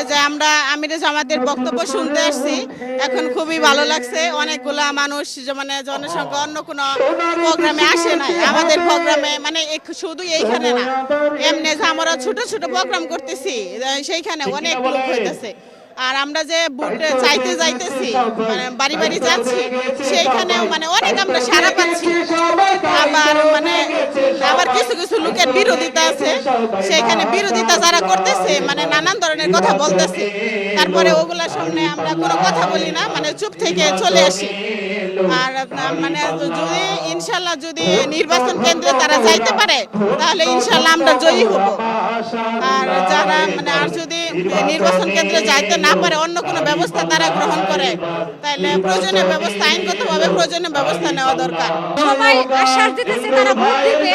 যে আমরা আমিরে জামাতের বক্তব্য শুনতে আসছি, এখন খুবই ভালো লাগছে। অনেকগুলা মানুষ মানে জনসংখ্যা অন্য কোনো প্রোগ্রামে আসে নাই, আমাদের প্রোগ্রামে মানে শুধু এইখানে না, এমনি যে আমরা ছোট ছোট প্রোগ্রাম করতেছি সেইখানে অনেক লোক হইতেছে। আর আমরা যে ভোট চাইতে যাইতেছি মানে বাড়ি বাড়ি যাচ্ছি, সেইখানেও মানে অনেক আমরা সাড়া পাচ্ছি। আবার কিছু কিছু লোকের বিরোধিতা আছে, সেইখানে বিরোধিতা যারা করতেছে মানে নানান ধরনের কথা বলতেছে, তারপরে ওগুলার সামনে আমরা কোনো কথা বলি না, মানে চুপ থেকে চলে আসি। আর মানে যদি ইনশাল্লাহ যদি নির্বাচন কেন্দ্রে তারা যাইতে পারে তাহলে ইনশাল্লাহ আমরা জয়ী হব। আর যারা মানে আর যদি নির্বাচন কেন্দ্রে যাইতে না পারে, অন্য কোনো ব্যবস্থা তারা গ্রহণ করে, তাহলে প্রয়োজনীয় ব্যবস্থা, আইনগতভাবে প্রয়োজনীয় ব্যবস্থা নেওয়া দরকার। সবাই আশ্বাস দিতেছে তারা ভোট দিবে।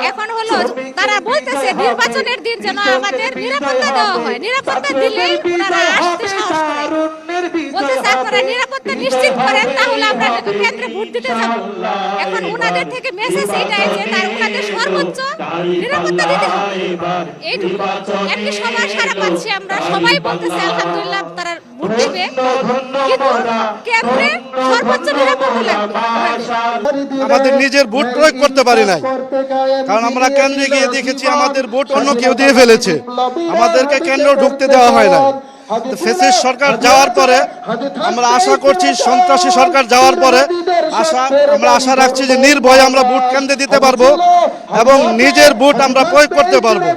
এখন হলো তারা বলতেছে নির্বাচনের দিন যেন আমাদের নিরাপত্তা দেওয়া হয়, নিরাপত্তা দিলে ওনারা আসতে সাহস করে। বলতেছে আপনারা নিরাপত্তা নিশ্চিত করেন, তাহলে আমরা কেন্দ্রে ভোট দিতে যাব। এখন ওনাদের থেকে মেসেজ এইটাই যে তার ওনাদের সর্বোচ্চ নিরাপত্তা দিতে হবে, এইটুকু। এমনি সবার সারা পাচ্ছি আমরা, সবাই বলতেছে আলহামদুলিল্লাহ তারা ভোট দিবে, কিন্তু কেন্দ্রে সর্বোচ্চ নিরাপত্তা লাগবে। আমাদের নিজের ভোট প্রয়োগ করতে পারি নাই, কারণ আমরা কেন্দ্রে গিয়ে দেখেছি আমাদের ভোট অন্য কেউ দিয়ে ফেলেছে, আমাদেরকে কেন্দ্র ঢুকতে দেওয়া হয় না। ফ্যাসিস্ট সরকার যাওয়ার পরে আমরা আশা করছি, সন্ত্রাসী সরকার যাওয়ার পরে আমরা আশা রাখছি যে নির্ভয়ে আমরা ভোট কেন্দ্রে দিতে পারবো এবং নিজের ভোট আমরা প্রয়োগ করতে পারবো।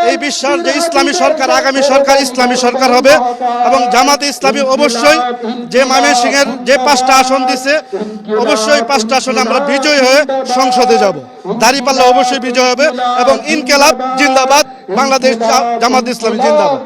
এই বিশ্বাস যে ইসলামী সরকার, আগামী সরকার ইসলামী সরকার হবে এবং জামাতে ইসলামী অবশ্যই যে ময়মনসিংহের যে 5টা আসন দিছে, অবশ্যই 5টা আসনে আমরা বিজয়ী হয়ে সংসদে যাব। দাঁড়িপাল্লা অবশ্যই বিজয় হবে এবং ইনকিলাব জিন্দাবাদ, বাংলাদেশ জামাত ইসলামী জিন্দাবাদ।